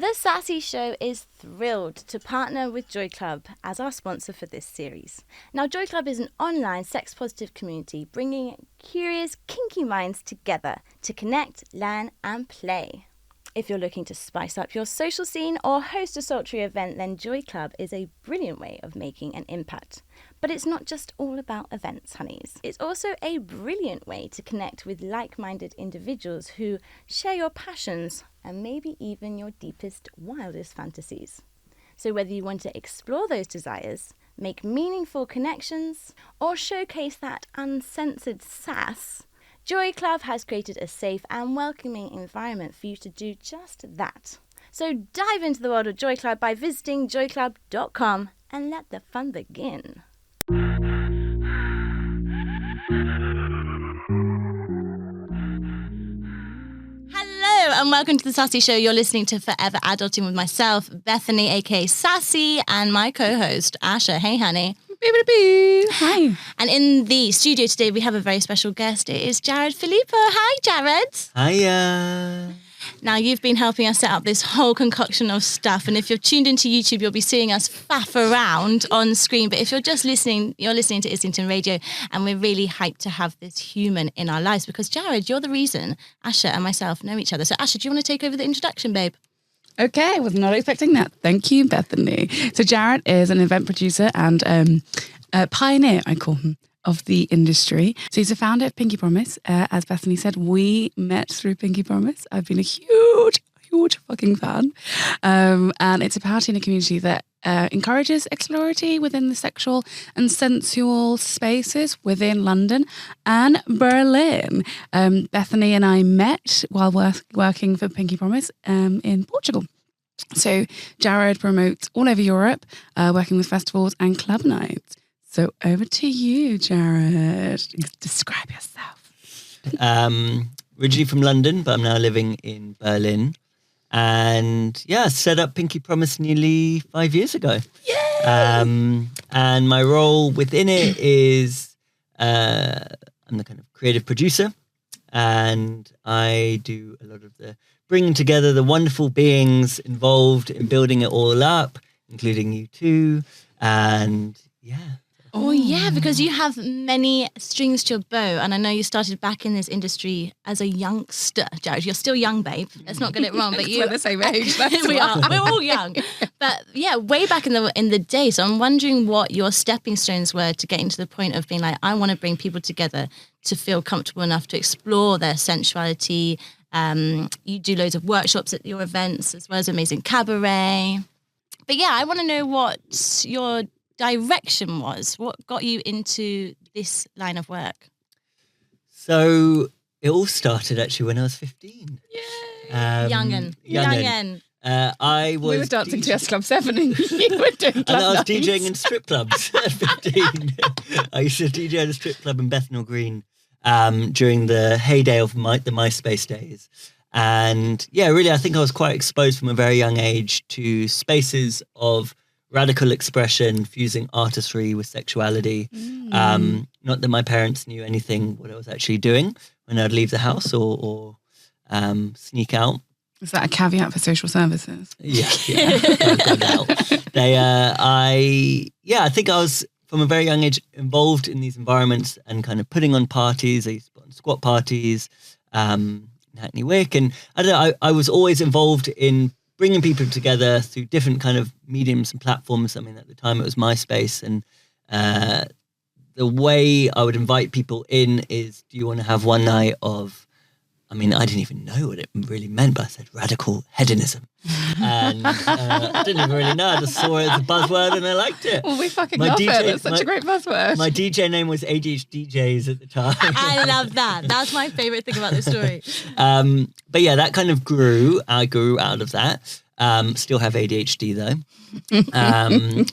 The Sassy Show is thrilled to partner with Joy Club as our sponsor for this series. Now, Joy Club is an online sex-positive community bringing curious, kinky minds together to connect, learn and play. If you're looking to spice up your social scene or host a sultry event, then Joy Club is a brilliant way of making an impact. But it's not just all about events, honeys. It's also a brilliant way to connect with like-minded individuals who share your passions and maybe even your deepest, wildest fantasies. So whether you want to explore those desires, make meaningful connections, or showcase that uncensored sass, Joy Club has created a safe and welcoming environment for you to do just that. So dive into the world of Joy Club by visiting joyclub.com and let the fun begin. Hello and welcome to the Sassy Show. You're listening to Forever Adulting with myself, Bethany, aka Sassy, and my co-host, Asha. Hey, honey. Hi. And in the studio today, we have a very special guest. It is Jared Philippo. Hi, Jared. Hiya. Now, you've been helping us set up this whole concoction of stuff. And if you're tuned into YouTube, you'll be seeing us faff around on screen. But if you're just listening, you're listening to Islington Radio. And we're really hyped to have this human in our lives because, Jared, you're the reason Asha and myself know each other. So, Asha, do you want to take over the introduction, babe? Okay, I was not expecting that. Thank you, Bethany. So Jared is an event producer and a pioneer, I call him, of the industry. So he's the founder of Pinky Promise. As Bethany said, we met through Pinky Promise. I've been a huge fucking fan. And it's a party in a community that encourages exploratory within the sexual and sensual spaces within London and Berlin. Bethany and I met while working for Pinky Promise in Portugal. So Jared promotes all over Europe, working with festivals and club nights. So over to you, Jared. Describe yourself. Originally from London, but I'm now living in Berlin. And yeah, set up Pinky Promise nearly 5 years ago. Yay! And my role within it is I'm the kind of creative producer, and I do a lot of the bringing together the wonderful beings involved in building it all up, including you two. And yeah. Oh, yeah, because you have many strings to your bow. And I know you started back in this industry as a youngster, Jared. You're still young, babe. Let's not get it wrong. But We're the same age. We are. We're all young. But yeah, way back in the day. So I'm wondering what your stepping stones were to getting to the point of being like, I want to bring people together to feel comfortable enough to explore their sensuality. You do loads of workshops at your events as well as amazing cabaret. But yeah, I want to know what your direction was. What got you into this line of work? So it all started actually when I was 15. Yay! Young'un. I was we were dancing to S Club 7 and you were doing club and I was nights. DJing in strip clubs at 15. I used to DJ at a strip club in Bethnal Green during the heyday of the MySpace days. And yeah, really, I think I was quite exposed from a very young age to spaces of radical expression, fusing artistry with sexuality. Not that my parents knew anything what I was actually doing when I'd leave the house or sneak out. Is that a caveat for social services? Yeah. I think I was from a very young age involved in these environments and kind of putting on parties. I used to put on squat parties in Hackney Wick, and I don't know. I was always involved in bringing people together through different kind of mediums and platforms. I mean, at the time it was MySpace, and the way I would invite people in is, do you want to have one night of, I mean, I didn't even know what it really meant, but I said radical hedonism. And I didn't even really know. I just saw it as a buzzword and I liked it. Well, we fucking love it. It's such a great buzzword. My DJ name was ADHDJs at the time. I love that. That's my favourite thing about this story. But yeah, that kind of grew. I grew out of that. Still have ADHD though.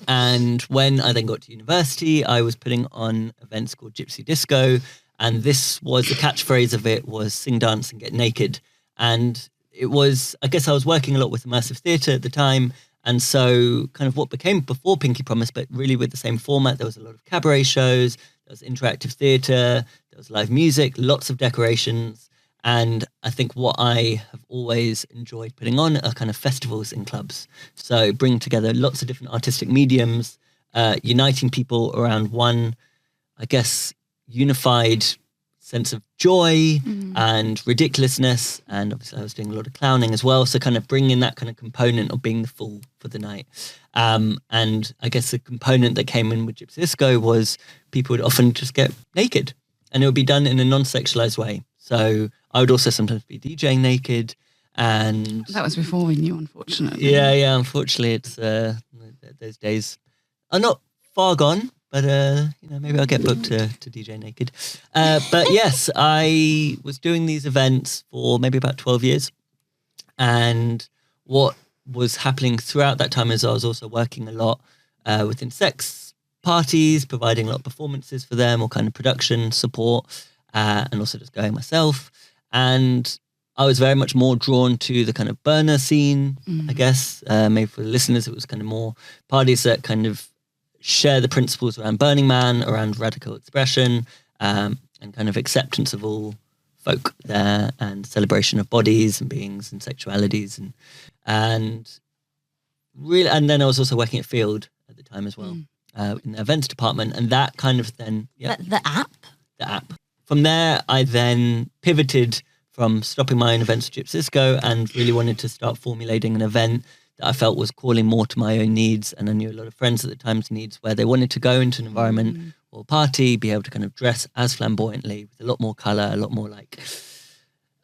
And when I then got to university, I was putting on events called Gypsy Disco. And this was the catchphrase of it was sing, dance and get naked. And it was, I guess I was working a lot with immersive theatre at the time. And so kind of what became before Pinky Promise, but really with the same format, there was a lot of cabaret shows, there was interactive theatre, there was live music, lots of decorations. And I think what I have always enjoyed putting on are kind of festivals in clubs. So bringing together lots of different artistic mediums, uniting people around one, I guess, unified sense of joy and ridiculousness. And obviously I was doing a lot of clowning as well. So kind of bringing that kind of component of being the fool for the night. And I guess the component that came in with Gypsy Disco was people would often just get naked, and it would be done in a non-sexualized way. So I would also sometimes be DJing naked. And That was before we knew, unfortunately. yeah. Unfortunately, it's those days are not far gone. But maybe I'll get booked to DJ naked. But yes, I was doing these events for maybe about 12 years, and what was happening throughout that time is I was also working a lot within sex parties, providing a lot of performances for them, or kind of production support, and also just going myself. And I was very much more drawn to the kind of burner scene, I guess. Maybe for the listeners, it was kind of more parties that kind of share the principles around Burning Man, around radical expression, and kind of acceptance of all folk there, and celebration of bodies and beings and sexualities, and really. And then I was also working at Field at the time as well, in the events department, and that kind of then The app? the app. From there, I then pivoted from stopping my own events at Gypsy Disco and really wanted to start formulating an event that I felt was calling more to my own needs. And I knew a lot of friends at the time's needs, where they wanted to go into an environment or party, be able to kind of dress as flamboyantly with a lot more color, a lot more like,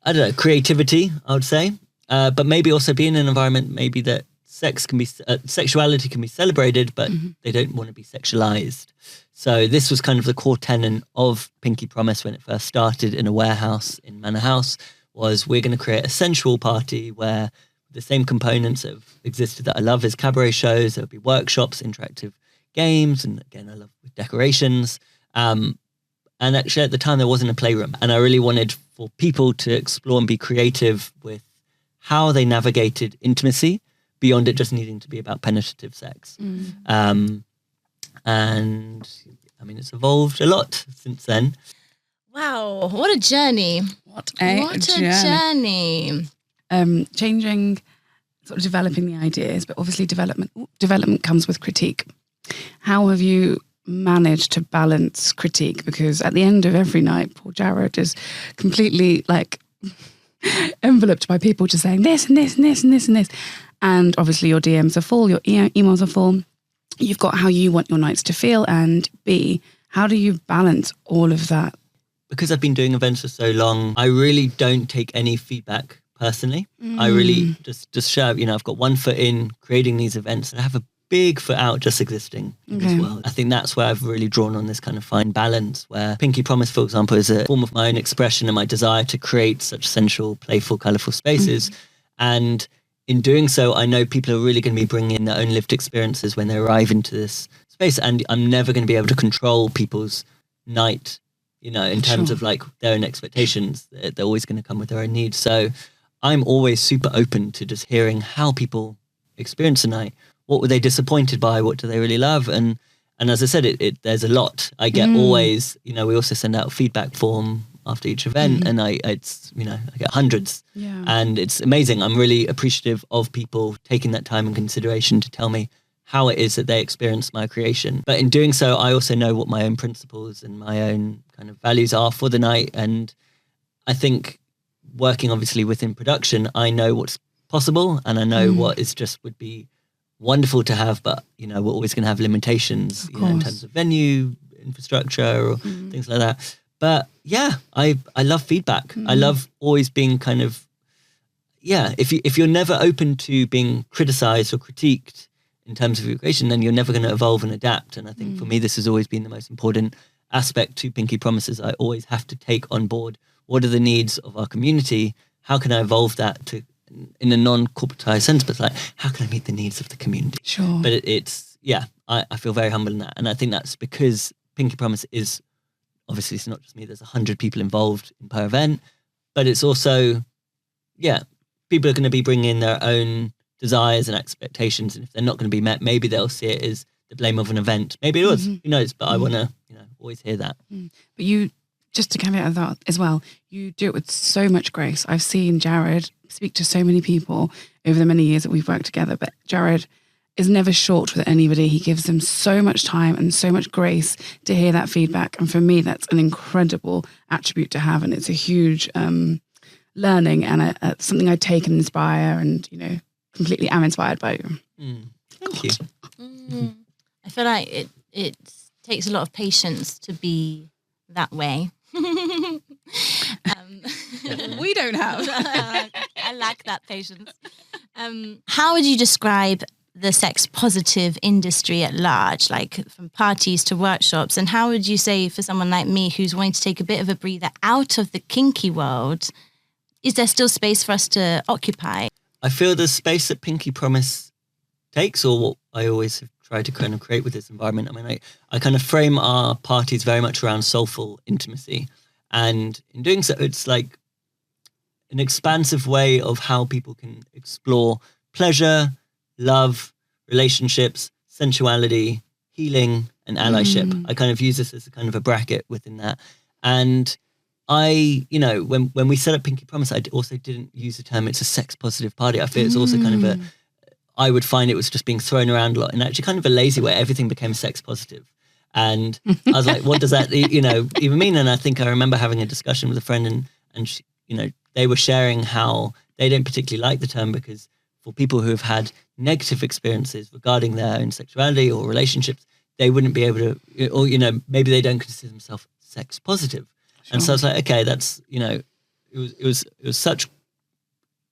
I don't know, creativity, I would say. But maybe also be in an environment maybe that sexuality can be celebrated, but they don't want to be sexualized. So this was kind of the core tenet of Pinky Promise when it first started in a warehouse in Manor House, was we're going to create a sensual party where the same components that have existed that I love is cabaret shows, there'll be workshops, interactive games, and again, I love with decorations. And actually at the time there wasn't a playroom, and I really wanted for people to explore and be creative with how they navigated intimacy beyond it just needing to be about penetrative sex. And I mean, it's evolved a lot since then. Wow, what a journey. What a journey. Changing, sort of developing the ideas, but obviously development comes with critique. How have you managed to balance critique? Because at the end of every night, poor Jared is completely like enveloped by people just saying this and this and this and this and this. And obviously your DMs are full, your emails are full. You've got how you want your nights to feel and be. How do you balance all of that? Because I've been doing events for so long, I really don't take any feedback personally. I really just show, I've got one foot in creating these events, and I have a big foot out just existing in this world. I think that's where I've really drawn on this kind of fine balance, where Pinky Promise, for example, is a form of my own expression and my desire to create such sensual, playful, colourful spaces. And in doing so, I know people are really going to be bringing in their own lived experiences when they arrive into this space. And I'm never going to be able to control people's night, in terms of like their own expectations. They're always going to come with their own needs. So I'm always super open to just hearing how people experience a night. What were they disappointed by? What do they really love? And as I said, there's a lot. I get always, we also send out a feedback form after each event, and I get hundreds, and it's amazing. I'm really appreciative of people taking that time and consideration to tell me how it is that they experience my creation. But in doing so, I also know what my own principles and my own kind of values are for the night. And I think working obviously within production, I know what's possible, and I know what is just would be wonderful to have, but we're always going to have limitations, in terms of venue, infrastructure, or things like that. But yeah, I love feedback. I love always being kind of, if you're never open to being criticized or critiqued in terms of your creation, then you're never going to evolve and adapt. And I think for me, this has always been the most important aspect to Pinky Promises. I always have to take on board, what are the needs of our community? How can I evolve that to, in a non-corporatized sense, but it's like, how can I meet the needs of the community? Sure. But I feel very humble in that. And I think that's because Pinky Promise is, obviously it's not just me, there's 100 people involved per event, but it's also, people are going to be bringing in their own desires and expectations. And if they're not going to be met, maybe they'll see it as the blame of an event. Maybe it was, who knows? But I want to, always hear that. But you just to caveat that as well, you do it with so much grace. I've seen Jared speak to so many people over the many years that we've worked together, but Jared is never short with anybody. He gives them so much time and so much grace to hear that feedback. And for me, that's an incredible attribute to have. And it's a huge learning and something I take and inspire and, completely am inspired by you. Thank you. I feel like it takes a lot of patience to be that way. We don't have. I lack that patience. How would you describe the sex positive industry at large, like from parties to workshops? And how would you say for someone like me who's wanting to take a bit of a breather out of the kinky world, is there still space for us to occupy? I feel the space that Pinky Promise takes, or what I always have tried to kind of create with this environment. I mean, I kind of frame our parties very much around soulful intimacy. And in doing so, it's like an expansive way of how people can explore pleasure, love, relationships, sensuality, healing, and allyship. I kind of use this as a kind of a bracket within that. And I, when we set up Pinky Promise, I also didn't use the term, it's a sex positive party. I feel it's also kind of I would find it was just being thrown around a lot, and actually kind of a lazy way. Everything became sex positive. And I was like, what does that, even mean? And I think I remember having a discussion with a friend and she, they were sharing how they don't particularly like the term because for people who have had negative experiences regarding their own sexuality or relationships, they wouldn't be able to, or, maybe they don't consider themselves sex positive. Sure. And so I was like, okay, that's, it was such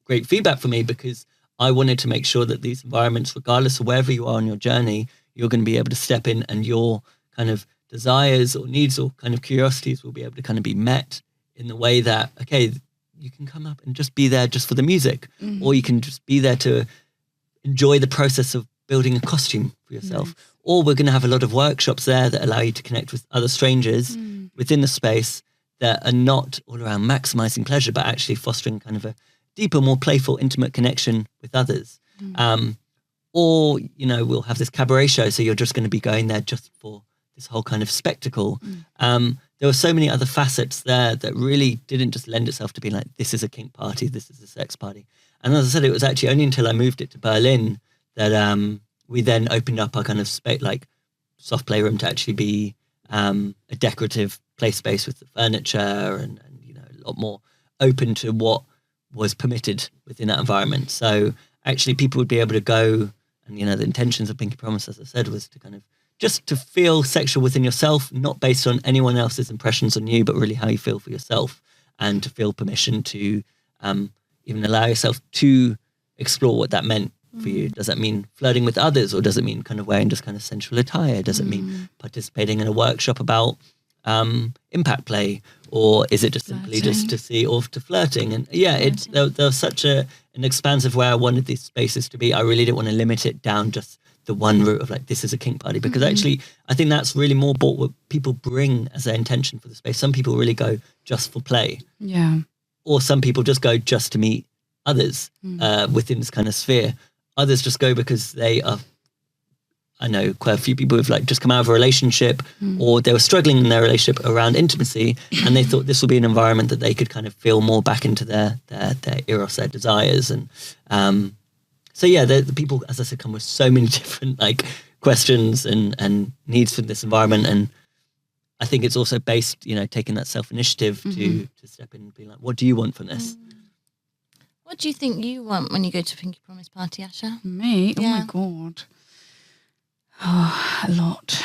great feedback for me because I wanted to make sure that these environments, regardless of wherever you are on your journey, you're going to be able to step in and your kind of desires or needs or kind of curiosities will be able to kind of be met in the way that, okay, you can come up and just be there just for the music, or you can just be there to enjoy the process of building a costume for yourself. Or we're going to have a lot of workshops there that allow you to connect with other strangers within the space that are not all around maximizing pleasure, but actually fostering kind of a deeper, more playful, intimate connection with others. Or, we'll have this cabaret show. So you're just going to be going there just for this whole kind of spectacle. There were so many other facets there that really didn't just lend itself to being like, this is a kink party, this is a sex party. And as I said, it was actually only until I moved it to Berlin that we then opened up our kind of soft playroom to actually be a decorative play space with the furniture and a lot more open to what was permitted within that environment. So actually people would be able to go and, the intentions of Pinky Promise, as I said, was to kind of just to feel sexual within yourself, not based on anyone else's impressions on you, but really how you feel for yourself, and to feel permission to even allow yourself to explore what that meant for you. Does that mean flirting with others, or does it mean kind of wearing just kind of sensual attire? Does it mean participating in a workshop about impact play, or is it just simply just to see off to flirting? And there was such an expansive way I wanted these spaces to be. I really didn't want to limit it down just the one route of like, this is a kink party, because actually I think that's really more about what people bring as their intention for the space. Some people really go just for play, or some people just go just to meet others within this kind of sphere. Others just go because they are, I know quite a few people who've like just come out of a relationship, or they were struggling in their relationship around intimacy, and they thought this would be an environment that they could kind of feel more back into their eros, their desires. And so the people, as I said, come with so many different like questions and needs for this environment. And I think it's also based, taking that self-initiative to step in and be like, what do you want from this? What do you think you want when you go to a Pinky Promise party, Asha? Me? Oh my God. Oh, a lot.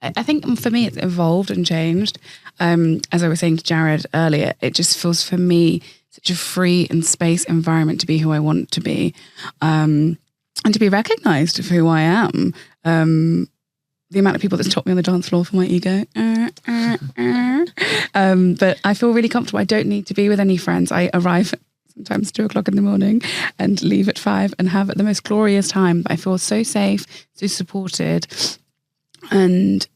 I think for me it's evolved and changed. As I was saying to Jared earlier, it just feels for me such a free and space environment to be who I want to be, and to be recognised for who I am. The amount of people that stop me on the dance floor for my ego. But I feel really comfortable. I don't need to be with any friends. I arrive sometimes 2:00 in the morning and leave at 5 and have the most glorious time. I feel so safe, so supported. And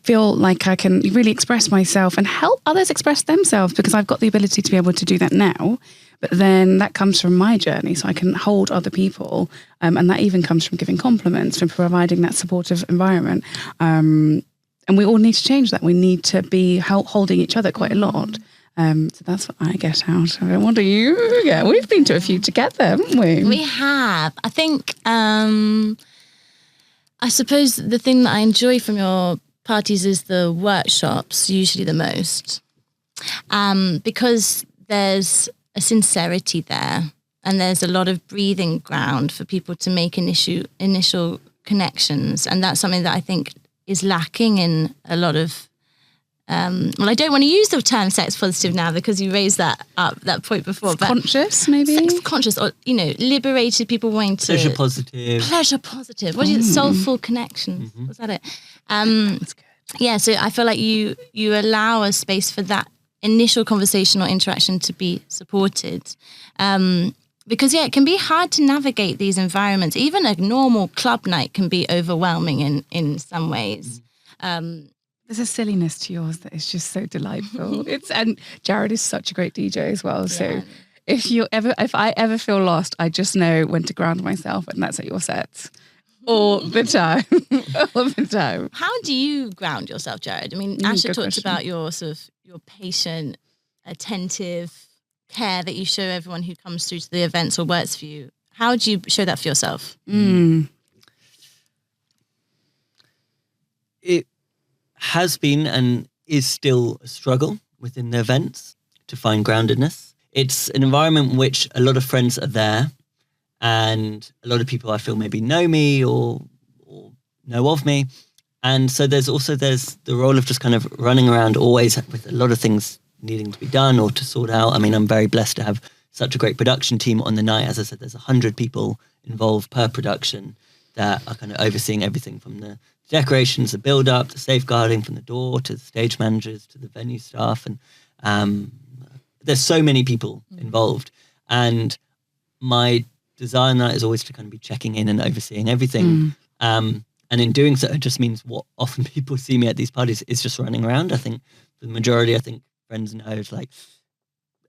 feel like I can really express myself and help others express themselves, because I've got the ability to be able to do that now. But then that comes from my journey, so I can hold other people, and that even comes from giving compliments, from providing that supportive environment. And we all need to change that. We need to be holding each other quite a lot. So that's what I get out of it. What do you get? We've been to a few together, haven't we? We have. I think, I suppose the thing that I enjoy from your parties is the workshops, usually the most, because there's a sincerity there, and there's a lot of breathing ground for people to make initial connections, and that's something that I think is lacking in a lot of. Well, I don't want to use the term sex positive now because you raised that point before. But conscious, maybe? Sex conscious, or, liberated, people wanting to... Pleasure positive. Pleasure positive. What is it? Soulful connection. Mm-hmm. Was that it? That's good. Yeah, so I feel like you allow a space for that initial conversation or interaction to be supported. Because, it can be hard to navigate these environments. Even a normal club night can be overwhelming in some ways. There's a silliness to yours that is just so delightful. And Jared is such a great DJ as well. Yeah. So if I ever feel lost, I just know when to ground myself, and that's at your sets. All the time. All the time. How do you ground yourself, Jared? I mean, Asha talked about your patient, attentive care that you show everyone who comes through to the events or works for you. How do you show that for yourself? It has been and is still a struggle within the events to find groundedness. It's an environment in which a lot of friends are there, and a lot of people I feel maybe know me or know of me. And so there's the role of just kind of running around always with a lot of things needing to be done or to sort out. I mean, I'm very blessed to have such a great production team on the night. As I said, there's 100 people involved per production that are kind of overseeing everything from the decorations, the build-up, the safeguarding from the door to the stage managers to the venue staff. And there's so many people involved. And my desire in that is always to kind of be checking in and overseeing everything. And in doing so, it just means what often people see me at these parties is just running around. I think the majority, friends know, it's like,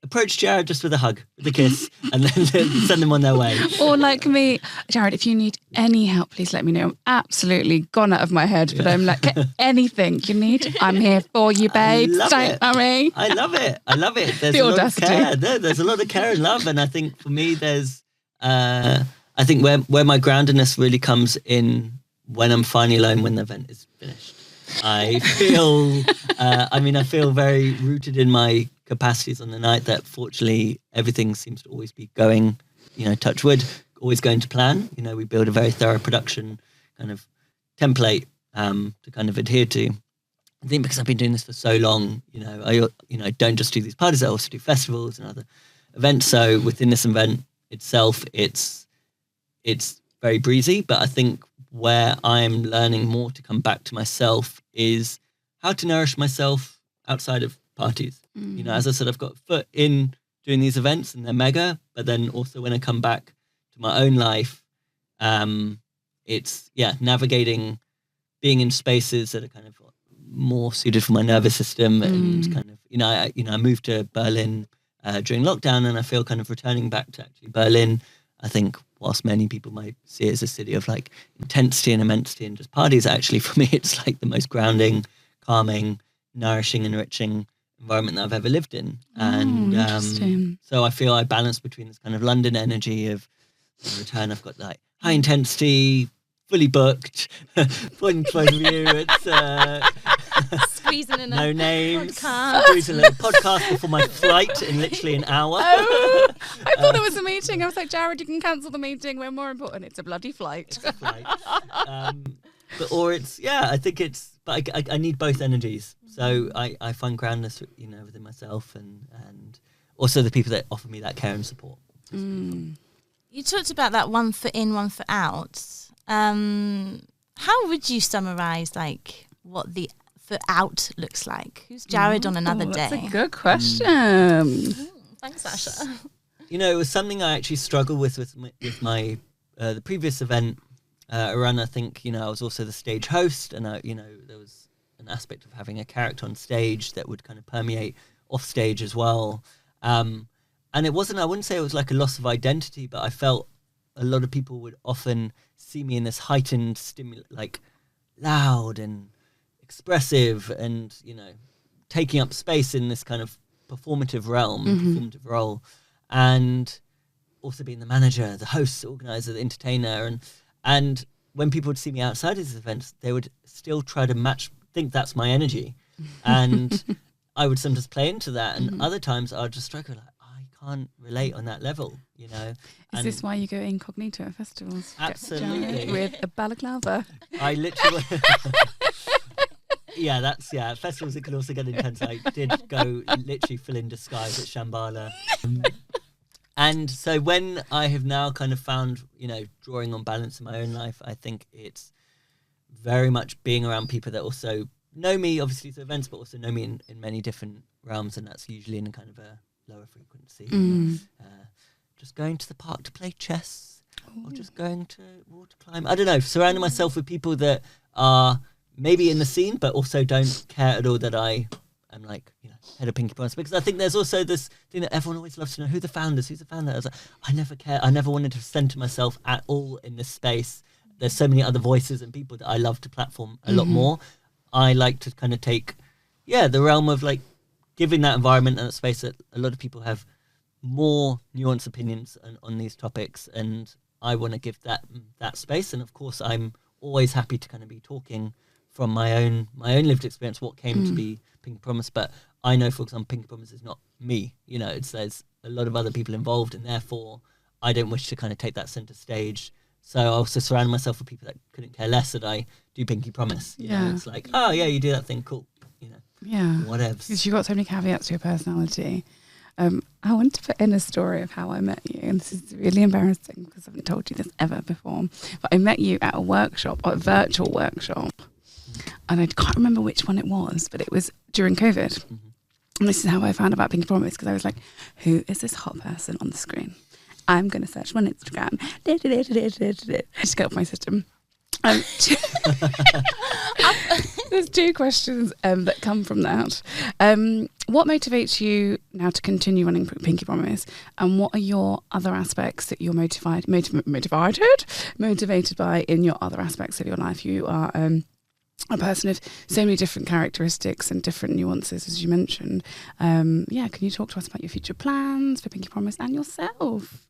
approach Jared just with a hug, with a kiss, and then send them on their way. Or like me, Jared, if you need any help, please let me know. I'm absolutely gone out of my head, but I'm like, anything you need, I'm here for you, babe. Don't worry. I love it. There's the a lot audacity. of care. There's a lot of care and love, and I think for me, there's, I think where my groundedness really comes in when I'm finally alone when the event is finished. I feel, I feel very rooted in my capacities on the night that fortunately everything seems to always be going, touch wood, always going to plan. We build a very thorough production kind of template to kind of adhere to. I think because I've been doing this for so long, I don't just do these parties, I also do festivals and other events. So within this event itself, it's very breezy, but I think where I'm learning more to come back to myself is how to nourish myself outside of parties. As I said, I've got a foot in doing these events and they're mega, but then also when I come back to my own life, it's navigating, being in spaces that are kind of more suited for my nervous system and kind of, I moved to Berlin during lockdown, and I feel kind of returning back to actually Berlin. I think whilst many people might see it as a city of like intensity and immensity and just parties, actually for me it's like the most grounding, calming, nourishing, enriching environment that I've ever lived in. And so I feel I balance between this kind of London energy of return. I've got like high intensity, fully booked, point of view. It's squeezing in no names, podcast. Squeezing a little podcast before my flight in literally an hour. Oh, I thought it was a meeting. I was like, Jared, you can cancel the meeting. We're more important. It's a bloody flight. It's a flight. I think it's, but I need both energies. So I find groundness, within myself and also the people that offer me that care and support. You talked about that one foot in, one foot out. How would you summarize like what the foot out looks like? Who's Jared on another day? That's a good question. Thanks, Asha. It was something I actually struggled with my the previous event around. I think I was also the stage host, and there was an aspect of having a character on stage that would kind of permeate off stage as well. And I wouldn't say it was like a loss of identity, but I felt a lot of people would often see me in this heightened like loud and expressive and, taking up space in this kind of performative realm, performative role, and also being the manager, the host, the organizer, the entertainer. And when people would see me outside of these events, they would still try to think that's my energy. And I would sometimes play into that. And other times I would just struggle like, I can't relate on that level, Is this why you go incognito at festivals? Absolutely. With a balaclava. I literally... at festivals it could also get intense. I did go literally full in disguise at Shambhala. And so when I have now kind of found, drawing on balance in my own life, I think it's very much being around people that also know me, obviously through events, but also know me in many different realms, and that's usually in a kind of a lower frequency. Just going to the park to play chess, or just going to water climb. I don't know, surrounding myself with people that are maybe in the scene, but also don't care at all that I am like, head of Pinky Promise. Because I think there's also this thing that everyone always loves to know, who's the founder. I was like, I never care. I never wanted to center myself at all in this space. There's so many other voices and people that I love to platform a lot more. I like to kind of take, the realm of like giving that environment and that space that a lot of people have more nuanced opinions on these topics. And I want to give that space. And of course, I'm always happy to kind of be talking from my own lived experience, what came to be Pinky Promise. But I know, for example, Pinky Promise is not me. There's a lot of other people involved, and therefore I don't wish to kind of take that center stage. So I also surround myself with people that couldn't care less that I do Pinky Promise. It's like, oh yeah, you do that thing, cool. Whatever. Because you've got so many caveats to your personality. I want to put in a story of how I met you, and this is really embarrassing because I haven't told you this ever before. But I met you at a workshop, a virtual workshop. And I can't remember which one it was, but it was during COVID. And this is how I found about Pinky Promise, because I was like, who is this hot person on the screen? I'm going to search on Instagram. Just get off my system. There's two questions that come from that. What motivates you now to continue running Pinky Promise? And what are your other aspects that you're motivated by in your other aspects of your life? You are... a person of so many different characteristics and different nuances, as you mentioned. Can you talk to us about your future plans for Pinky Promise and yourself?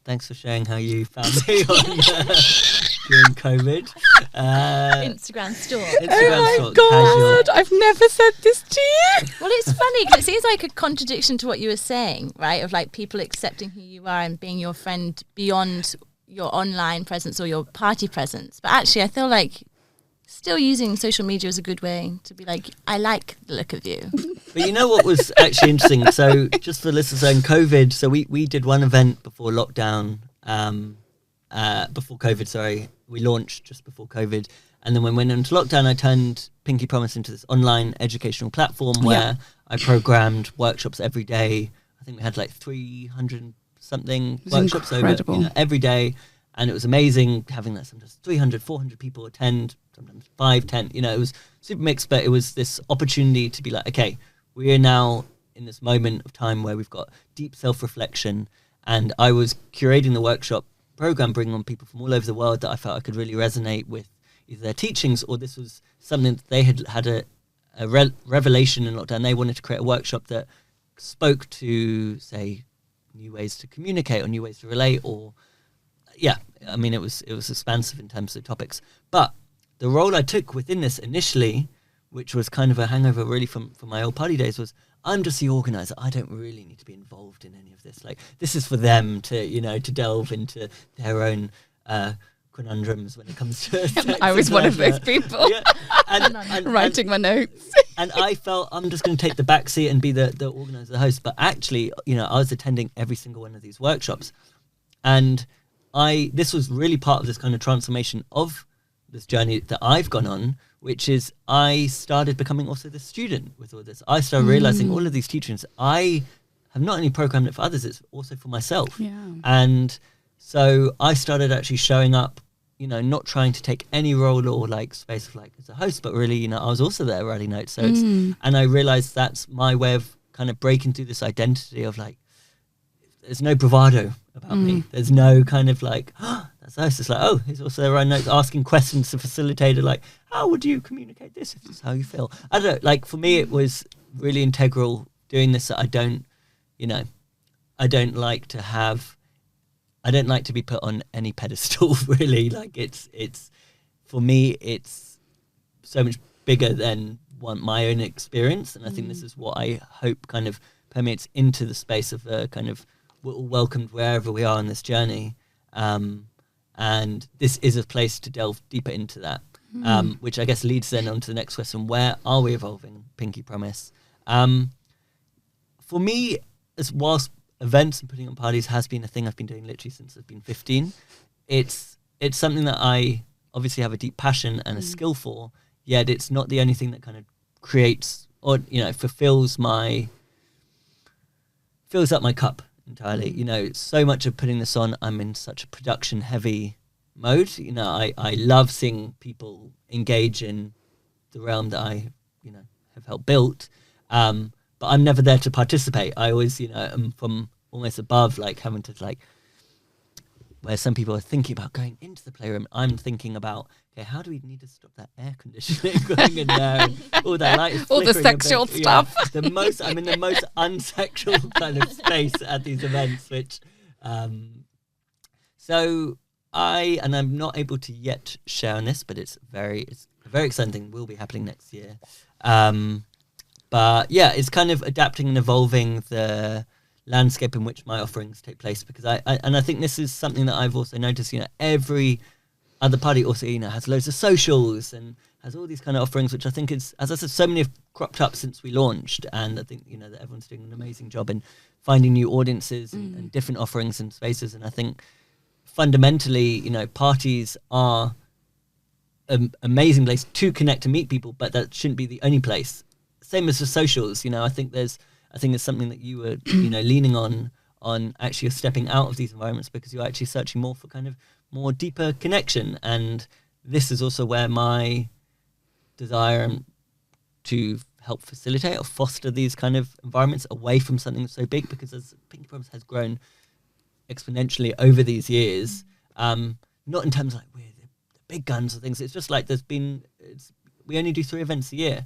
Thanks for sharing how you found me during COVID. Instagram store. Oh my God, I've never said this to you. Well, it's funny because it seems like a contradiction to what you were saying, right? Of like people accepting who you are and being your friend beyond your online presence or your party presence. But actually I feel like still using social media is a good way to be like, I like the look of you. But you know what was actually interesting? So just for listeners on COVID, so we did one event before lockdown, before COVID, sorry. We launched just before COVID. And then when we went into lockdown, I turned Pinky Promise into this online educational platform where I programmed workshops every day. I think we had like 300 something workshops over every day, and it was amazing having that. Sometimes 300, 400 people attend, sometimes 5, 10, it was super mixed, but it was this opportunity to be like, okay, we are now in this moment of time where we've got deep self-reflection, and I was curating the workshop program, bringing on people from all over the world that I felt I could really resonate with either their teachings, or this was something that they had a revelation in lockdown. They wanted to create a workshop that spoke to, say, new ways to communicate or new ways to relate, or it was expansive in terms of topics. But the role I took within this initially, which was kind of a hangover really from my old party days, was I'm just the organizer. I don't really need to be involved in any of this. Like, this is for them to delve into their own conundrums when it comes to sex. I was one of those people. And writing my notes. And I felt I'm just going to take the back seat and be the organizer, the host. But actually, I was attending every single one of these workshops. And this was really part of this kind of transformation of this journey that I've gone on, which is I started becoming also the student with all this. I started realizing all of these teachings, I have not only programmed it for others, it's also for myself. Yeah. And so I started actually showing up, not trying to take any role or like space of like as a host, but really, I was also there early notes. So and I realized that's my way of kind of breaking through this identity of like, there's no bravado about me. There's no kind of like, that's us. It's like, oh, he's also there right notes asking questions to facilitator, like, how would you communicate this if this is how you feel? I don't know. Like for me, it was really integral doing this. That I don't like to be put on any pedestal, really. Like it's for me, it's so much bigger than my own experience. And I think this is what I hope kind of permeates into the space of kind of we're all welcomed wherever we are on this journey. And this is a place to delve deeper into that, which I guess leads then on to the next question. Where are we evolving, Pinky Promise? For me, as whilst events and putting on parties has been a thing I've been doing literally since I've been 15. It's something that I obviously have a deep passion and a skill for, yet it's not the only thing that kind of creates or, fills up my cup entirely. So much of putting this on, I'm in such a production heavy mode. I love seeing people engage in the realm that I, have helped build. But I'm never there to participate. I always, am from almost above, like having to like, where some people are thinking about going into the playroom. I'm thinking about, okay, how do we need to stop that air conditioning going in there and all that light is all the flickering a sexual bit. stuff. Yeah, I'm in the most unsexual kind of space at these events, which, so I'm not able to yet share on this, but it's a very exciting thing. Will be happening next year. But yeah, it's kind of adapting and evolving the landscape in which my offerings take place, because I think this is something that I've also noticed, every other party also, has loads of socials and has all these kind of offerings, which I think is, as I said, so many have cropped up since we launched. And I think, that everyone's doing an amazing job in finding new audiences and different offerings and spaces. And I think fundamentally, parties are an amazing place to connect and meet people, but that shouldn't be the only place. Same as the socials, I think it's something that you were, leaning on actually you're stepping out of these environments because you're actually searching more for kind of more deeper connection. And this is also where my desire to help facilitate or foster these kind of environments away from something so big, because as Pinky Promise has grown exponentially over these years, not in terms of like we're the big guns or things. It's just like we only do 3 events a year.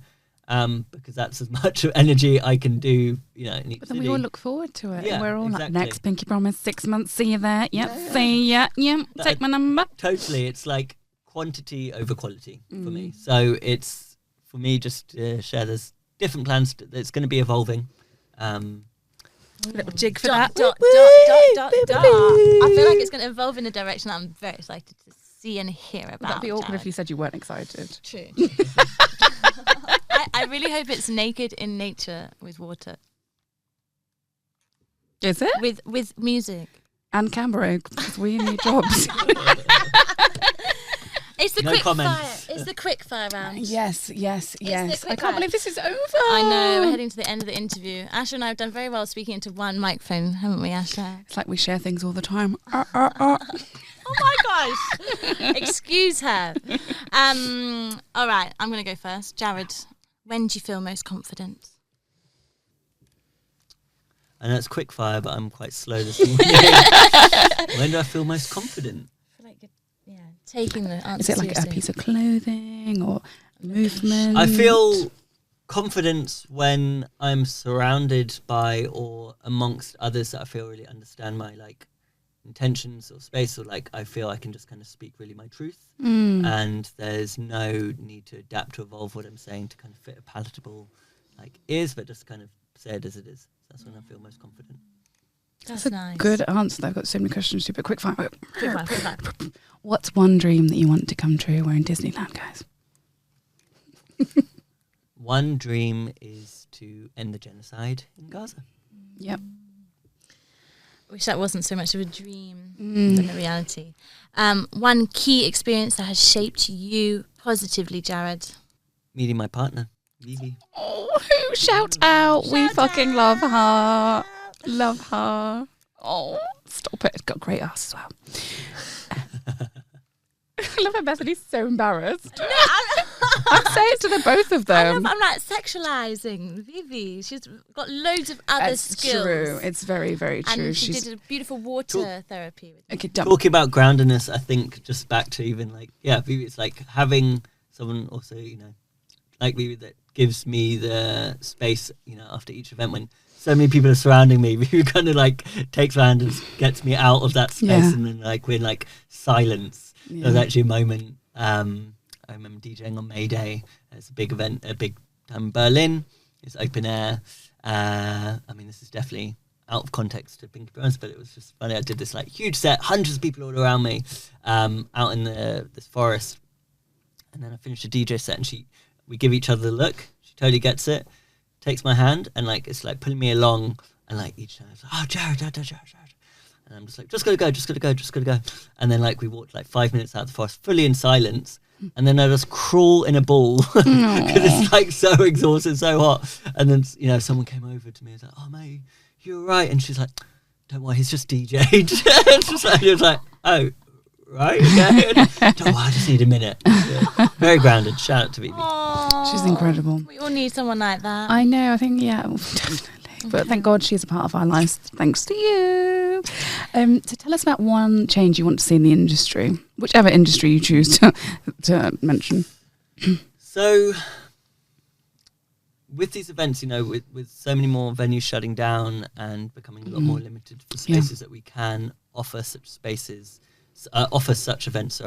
Because that's as much energy I can do, in each But then city. we all look forward to it. Yeah, We're all like, exactly. next Pinky Promise, 6 months, see you there. Yep, see ya. Yep, take my number. Totally. It's like quantity over quality for me. So it's, for me, just to share, there's different plans that's going to be evolving. Little jig for Dot, that. dot, dot, dot, dot. I feel like it's going to evolve in a direction that I'm very excited to see and hear about. That'd be awkward Jared. if you said you weren't excited. True. I really hope it's naked in nature with water. Is it? With music. And camera, because we need jobs. It's the No quick comments. fire. It's the quick fire round. Yes. the I quick can't fire. believe this is over. I know, we're heading to the end of the interview. Asha and I have done very well speaking into one microphone, haven't we, Asha? It's like we share things all the time. Oh my gosh! Excuse her. All right, I'm going to go first. Jared, when do you feel most confident? I know it's quick fire, but I'm quite slow this morning. When do I feel most confident? I feel like you're, taking the answer Is it like a seriously. piece of clothing or movement? I feel confidence when I'm surrounded by or amongst others that I feel really understand my like intentions or space, or like I feel I can just kind of speak really my truth, and there's no need to adapt to evolve what I'm saying to kind of fit a palatable like ears, but just kind of say it as it is. That's when I feel most confident. That's a nice. good answer. I've got so many questions too, but quick fire. Quick fire. What's one dream that you want to come true? We're in Disneyland, guys. One dream is to end the genocide in Gaza. Yep. Wish that wasn't so much of a dream than a reality. One key experience that has shaped you positively, Jared. Meeting my partner, Vivi. Oh, shout out. We fucking love her. Love her. Oh, stop it. It's got great ass as well. I love how Bethany's so embarrassed. I'd say it to the both of them. I'm like sexualizing Vivi. She's got loads of other skills. True. It's very, very true. And she did a beautiful water therapy with me. Okay, done. Talking about groundedness, I think just back to even like, Vivi, it's like having someone also, like Vivi that gives me the space, after each event when so many people are surrounding me, Vivi kind of like takes my hand and gets me out of that space, and then like we're in like silence. Yeah. There's actually a moment. I remember DJing on May Day. It's a big event, a big time in Berlin. It's open air. This is definitely out of context to Pinky Promise, but it was just funny. I did this like huge set, hundreds of people all around me, out in this forest. And then I finished a DJ set, and we give each other a look. She totally gets it, takes my hand, and like it's like pulling me along, and like each time it's like, oh, Jared. And I'm just like, just gotta go. And then like we walked like 5 minutes out of the forest, fully in silence. And then I just crawl in a ball because it's like so exhausted, so hot. And then, someone came over to me and was like, oh, mate, you're right. And she's like, don't worry, he's just DJ'd. She was like, oh, right, okay. Don't worry, I just need a minute. Yeah. Very grounded. Shout out to Vivi. Aww. She's incredible. We all need someone like that. I know, I think, definitely. But thank God she's a part of our lives, thanks to you. So tell us about one change you want to see in the industry, whichever industry you choose to mention. So, with these events, with so many more venues shutting down and becoming a lot more limited for spaces that we can offer such spaces, such events,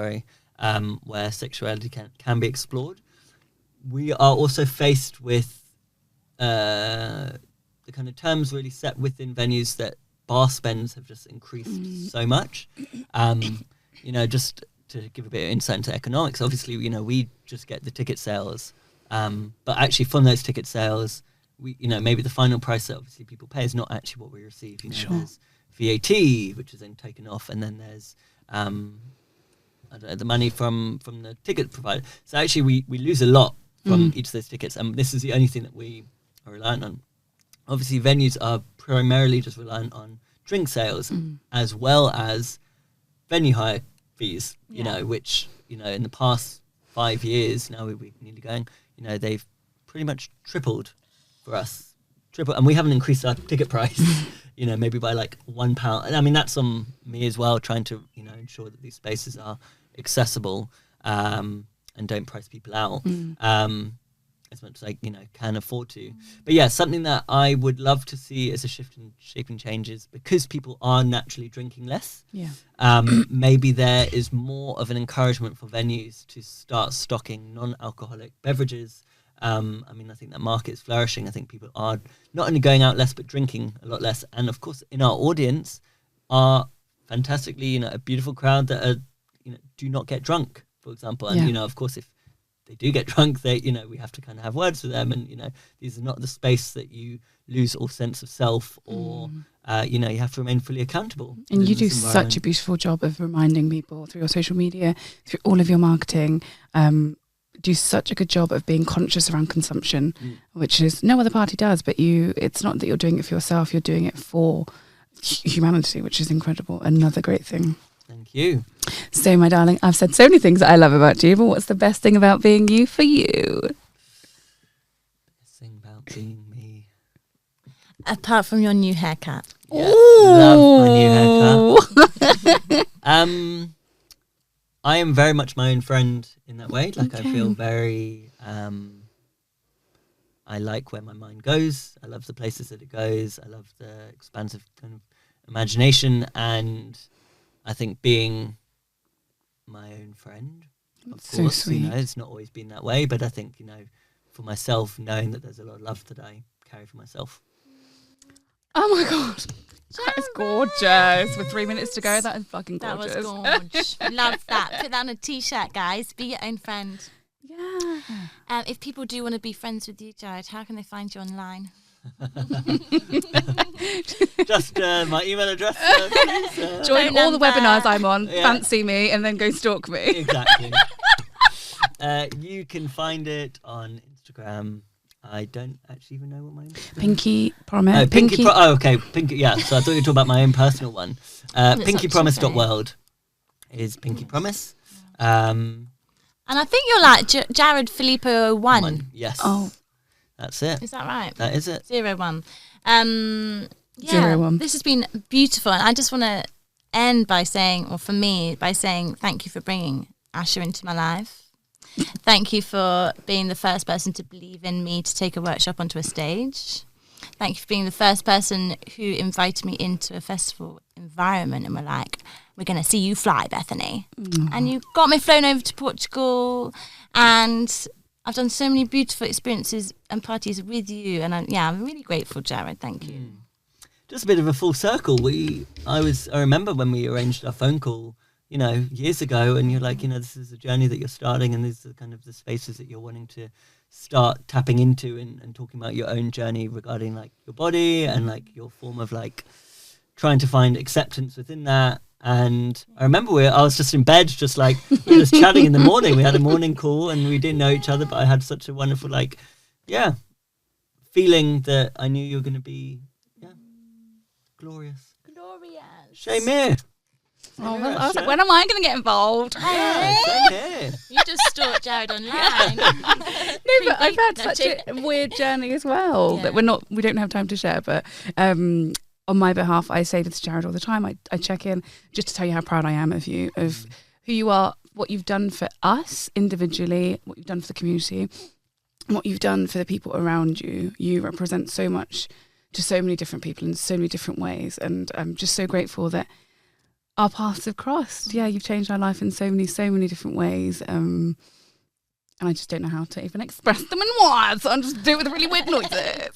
where sexuality can be explored, we are also faced with the kind of terms really set within venues that bar spends have just increased so much. Just to give a bit of insight into economics, obviously, we just get the ticket sales. But actually from those ticket sales, we, maybe the final price that obviously people pay is not actually what we receive. There's VAT, which is then taken off, and then there's the money from the ticket provider. So actually we lose a lot from each of those tickets, and this is the only thing that we are reliant on. Obviously, venues are primarily just reliant on drink sales as well as venue hire fees, which, in the past 5 years, now we're nearly going, they've pretty much tripled for us. And we haven't increased our ticket price, maybe by like £1. And I mean, that's on me as well, trying to, ensure that these spaces are accessible and don't price people out. As much as I, can afford to. But yeah, something that I would love to see as a shift in shaping changes, because people are naturally drinking less. Yeah. Maybe there is more of an encouragement for venues to start stocking non-alcoholic beverages. I think that market is flourishing. I think people are not only going out less, but drinking a lot less. And of course, in our audience are fantastically, a beautiful crowd that are, do not get drunk, for example. And, of course, if they do get drunk, we have to kind of have words with them, and these are not the space that you lose all sense of self, or you have to remain fully accountable. And you do such a beautiful job of reminding people through your social media, through all of your marketing. Do such a good job of being conscious around consumption, which is no other party does. But it's not that you're doing it for yourself; you're doing it for humanity, which is incredible. Another great thing. Thank you. So, my darling, I've said so many things that I love about you, but what's the best thing about being you for you? Best thing about being me. Apart from your new haircut. Yeah, love my new haircut. I am very much my own friend in that way. Like, I feel very... I like where my mind goes. I love the places that it goes. I love the expansive kind of imagination, and I think being my own friend, of so course, sweet. It's not always been that way, but I think, for myself, knowing that there's a lot of love that I carry for myself. Oh my God. That is gorgeous. With 3 minutes to go, that is fucking gorgeous. That was gorgeous. Love that. Put that on a t-shirt, guys. Be your own friend. Yeah. If people do want to be friends with you, Jared, how can they find you online? Just my email address. Please, join all the webinars I'm on, fancy me, and then go stalk me. Exactly. You can find it on Instagram. I don't actually even know what my Instagram is. Pinky Promise. Oh, okay. Pinky. Yeah. So I thought you were talking about my own personal one. Pinkypromise.world is Pinky Promise. Um, And I think you're like Jared Philippo 1. Yes. Oh. That's it. Is that right? That is it. 01. 01. This has been beautiful. And I just want to end by saying, or for me, by saying thank you for bringing Asha into my life. Thank you for being the first person to believe in me to take a workshop onto a stage. Thank you for being the first person who invited me into a festival environment and were like, we're going to see you fly, Bethany. And you got me flown over to Portugal, and I've done so many beautiful experiences and parties with you. And I'm really grateful, Jared. Thank you. Just a bit of a full circle. I remember when we arranged our phone call, years ago, and you're like, this is a journey that you're starting, and these are kind of the spaces that you're wanting to start tapping into and talking about your own journey regarding like your body and like your form of like trying to find acceptance within that. And I remember I was just in bed, just like we were just chatting in the morning. We had a morning call and we didn't know each other, but I had such a wonderful feeling that I knew you were going to be glorious. Shame here. Oh, well, I was like, when am I going to get involved? Yeah, same here. You just stalked Jared online. No, but I've had such a weird journey as well that we don't have time to share. But on my behalf, I say this to Jared all the time. I check in just to tell you how proud I am of you, of who you are, what you've done for us individually, what you've done for the community, what you've done for the people around you. You represent so much to so many different people in so many different ways. And I'm just so grateful that our paths have crossed. Yeah, you've changed our life in so many different ways. And I just don't know how to even express them in words. So I'm just doing it with really weird noises.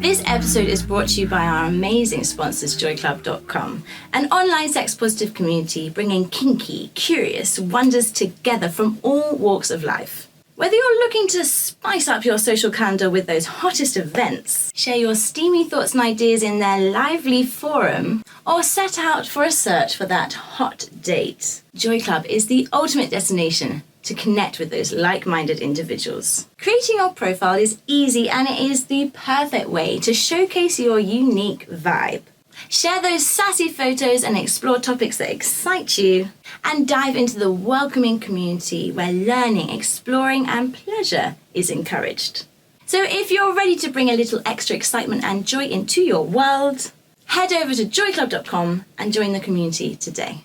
This episode is brought to you by our amazing sponsors, joyclub.com, an online sex positive community bringing kinky, curious wonders together from all walks of life. Whether you're looking to spice up your social calendar with those hottest events, share your steamy thoughts and ideas in their lively forum, or set out for a search for that hot date, Joy Club is the ultimate destination to connect with those like-minded individuals. Creating your profile is easy, and it is the perfect way to showcase your unique vibe. Share those sassy photos and explore topics that excite you, and dive into the welcoming community where learning, exploring, and pleasure is encouraged. So if you're ready to bring a little extra excitement and joy into your world, head over to joyclub.com and join the community today.